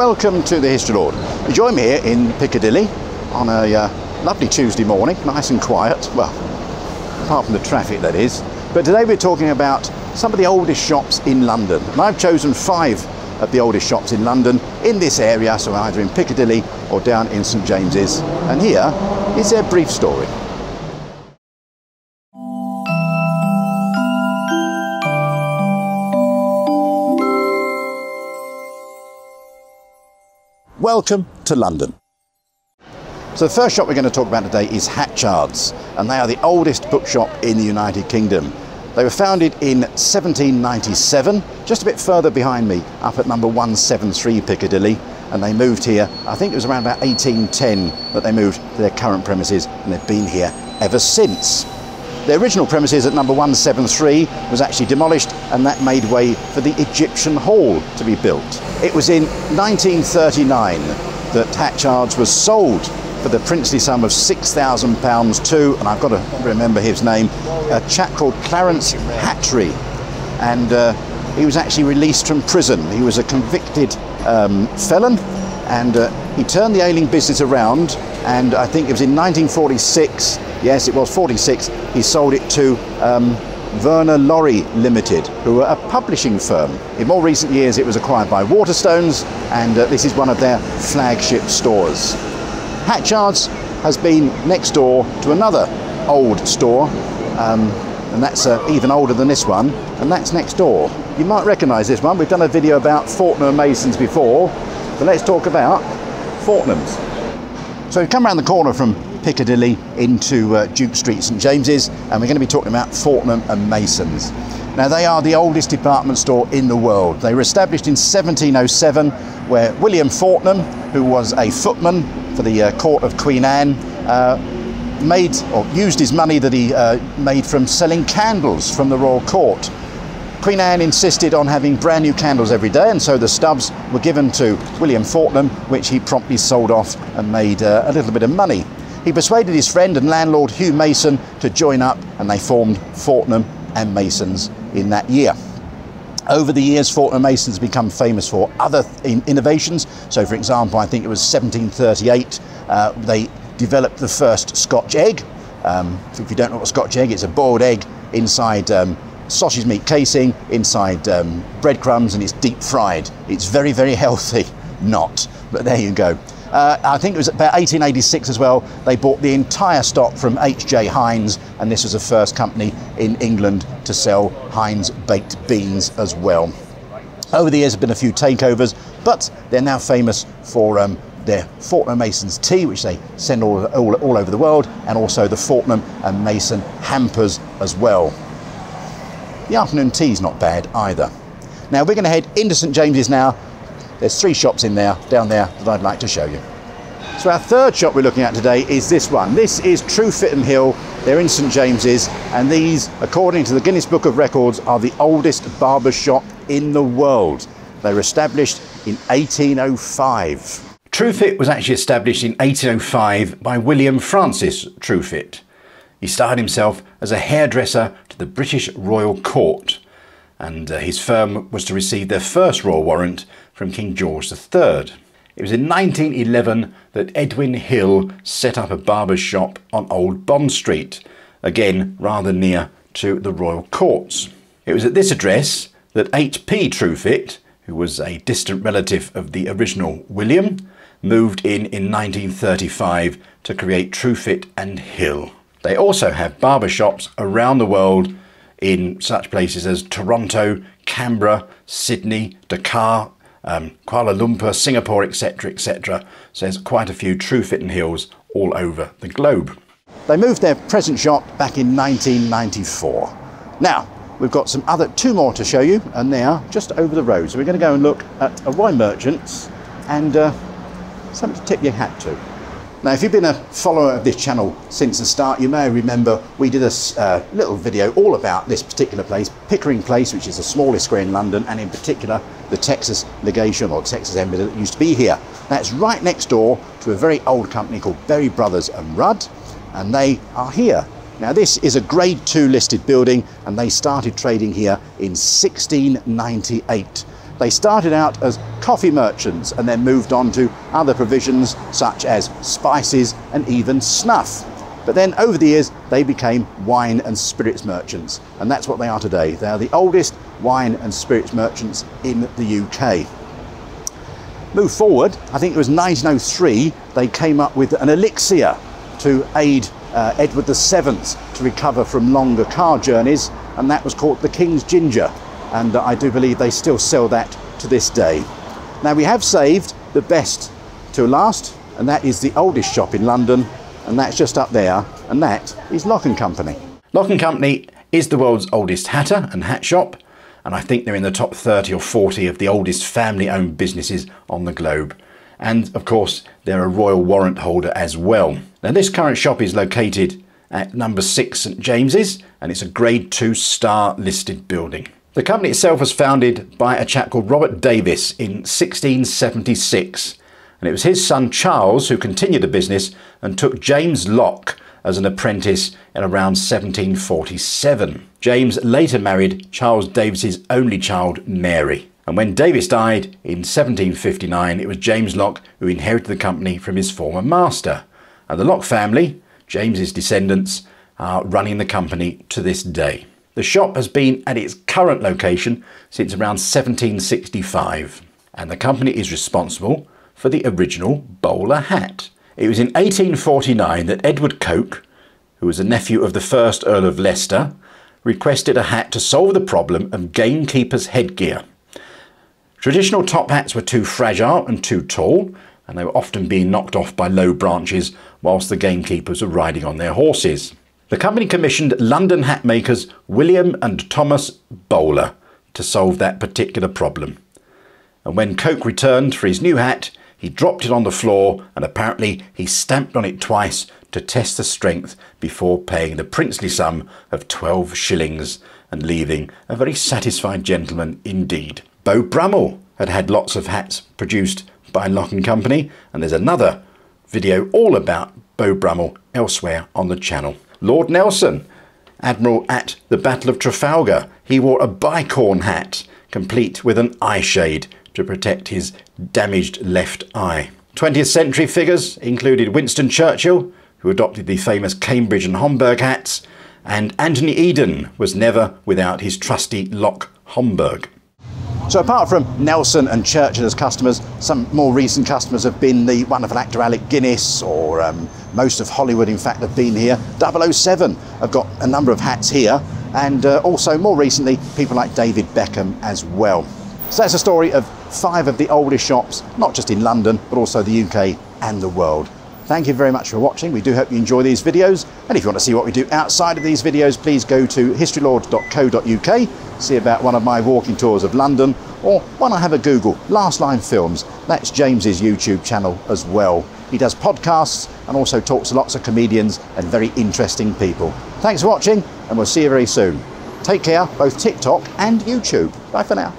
Welcome to the History Lord. You join me here in Piccadilly on a lovely Tuesday morning, nice and quiet, well, apart from the traffic that is. But today we're talking about some of the oldest shops in London. And I've chosen 5 of the oldest shops in London in this area, so either in Piccadilly or down in St James's. And here is their brief story. Welcome to London. So the first shop we're going to talk about today is Hatchard's, and they are the oldest bookshop in the United Kingdom. They were founded in 1797, just a bit further behind me, up at number 173 Piccadilly, and they moved here, I think it was around about 1810 that they moved to their current premises, and they've been here ever since. The original premises at number 173 was actually demolished, and that made way for the Egyptian Hall to be built. It was in 1939 that Hatchard's was sold for the princely sum of £6,000 to, and I've got to remember his name, a chap called Clarence Hatchery. And he was actually released from prison. He was a convicted felon, and he turned the ailing business around, and I think it was in 1946, yes it was 46, he sold it to Verner Lorry Limited, who were a publishing firm. In more recent years it was acquired by Waterstones, and this is one of their flagship stores. Hatchard's has been next door to another old store, and that's even older than this one, and that's next door. You might recognise this one. We've done a video about Fortnum & Mason's before, but let's talk about Fortnum's. So we've come around the corner from Piccadilly into Duke Street, St James's, and we're going to be talking about Fortnum & Mason's. Now they are the oldest department store in the world. They were established in 1707, where William Fortnum, who was a footman for the court of Queen Anne, made or used his money that he made from selling candles from the royal court. Queen Anne insisted on having brand new candles every day, and so the stubs were given to William Fortnum, which he promptly sold off and made a little bit of money. He persuaded his friend and landlord Hugh Mason to join up, and they formed Fortnum & Mason's in that year. Over the years, Fortnum & Mason's become famous for other innovations. So for example, I think it was 1738, they developed the first Scotch egg. So if you don't know what a Scotch egg, it's a boiled egg inside sausage meat casing, inside breadcrumbs, and it's deep fried. It's very, very healthy. Not, but there you go. I think it was about 1886 as well, they bought the entire stock from H.J. Heinz, and this was the first company in England to sell Heinz baked beans as well. Over the years there have been a few takeovers, but they're now famous for their Fortnum & Mason's tea, which they send all over the world, and also the Fortnum & Mason hampers as well. The afternoon tea's not bad either. Now we're going to head into St James's now. There's 3 shops in there, down there, that I'd like to show you. So our third shop we're looking at today is this one. This is Truefitton Hill. They're in St James's, and these, according to the Guinness Book of Records, are the oldest barber shop in the world. They were established in 1805. Truefit was actually established in 1805 by William Francis Truefit. He started himself as a hairdresser to the British Royal Court, and his firm was to receive their first royal warrant from King George III. It was in 1911 that Edwin Hill set up a barber's shop on Old Bond Street, again rather near to the royal courts. It was at this address that H.P. Truefit, who was a distant relative of the original William, moved in 1935 to create Truefit and Hill. They also have barber shops around the world in such places as Toronto, Canberra, Sydney, Dakar, Kuala Lumpur, Singapore, etc, etc. So there's quite a few Truefit & Hills all over the globe. They moved their present shop back in 1994. Now, we've got some 2 more to show you, and they are just over the road. So we're going to go and look at a wine merchant's and something to tip your hat to. Now, if you've been a follower of this channel since the start, you may remember we did a little video all about this particular place, Pickering Place, which is the smallest square in London, and in particular the Texas Legation or Texas Embassy that used to be here. That's right next door to a very old company called Berry Brothers and Rudd, and they are here. Now, this is a Grade 2 listed building, and they started trading here in 1698. They started out as coffee merchants and then moved on to other provisions such as spices and even snuff. But then over the years they became wine and spirits merchants, and that's what they are today. They are the oldest wine and spirits merchants in the UK. Move forward, I think it was 1903, they came up with an elixir to aid Edward VII to recover from longer car journeys, and that was called the King's Ginger, and I do believe they still sell that to this day. Now we have saved the best to last, and that is the oldest shop in London, and that's just up there, and that is Lock & Company. Lock & Company is the world's oldest hatter and hat shop, and I think they're in the top 30 or 40 of the oldest family-owned businesses on the globe. And of course, they're a royal warrant holder as well. Now this current shop is located at number 6 St James's, and it's a Grade 2 star listed building. The company itself was founded by a chap called Robert Davis in 1676, and it was his son Charles who continued the business and took James Lock as an apprentice in around 1747. James later married Charles Davis's only child, Mary. And when Davis died in 1759, it was James Lock who inherited the company from his former master. And the Lock family, James's descendants, are running the company to this day. The shop has been at its current location since around 1765, and the company is responsible for the original bowler hat. It was in 1849 that Edward Coke, who was a nephew of the first Earl of Leicester, requested a hat to solve the problem of gamekeepers' headgear. Traditional top hats were too fragile and too tall, and they were often being knocked off by low branches whilst the gamekeepers were riding on their horses. The company commissioned London hat makers William and Thomas Bowler to solve that particular problem. And when Coke returned for his new hat, he dropped it on the floor, and apparently he stamped on it twice to test the strength before paying the princely sum of 12 shillings and leaving a very satisfied gentleman indeed. Beau Brummell had had lots of hats produced by Lock & Company, and there's another video all about Beau Brummell elsewhere on the channel. Lord Nelson, Admiral at the Battle of Trafalgar, he wore a bicorn hat complete with an eye shade to protect his damaged left eye. 20th century figures included Winston Churchill, who adopted the famous Cambridge and Homburg hats, and Anthony Eden was never without his trusty Lock Homburg. So apart from Nelson and Churchill as customers, some more recent customers have been the wonderful actor Alec Guinness, or most of Hollywood in fact have been here. 007 have got a number of hats here, and also more recently people like David Beckham as well. So that's a story of 5 of the oldest shops, not just in London, but also the UK and the world. Thank you very much for watching. We do hope you enjoy these videos. And if you want to see what we do outside of these videos, please go to historylord.co.uk, see about one of my walking tours of London, or why not have a Google, Last Line Films. That's James's YouTube channel as well. He does podcasts and also talks to lots of comedians and very interesting people. Thanks for watching, and we'll see you very soon. Take care, both TikTok and YouTube. Bye for now.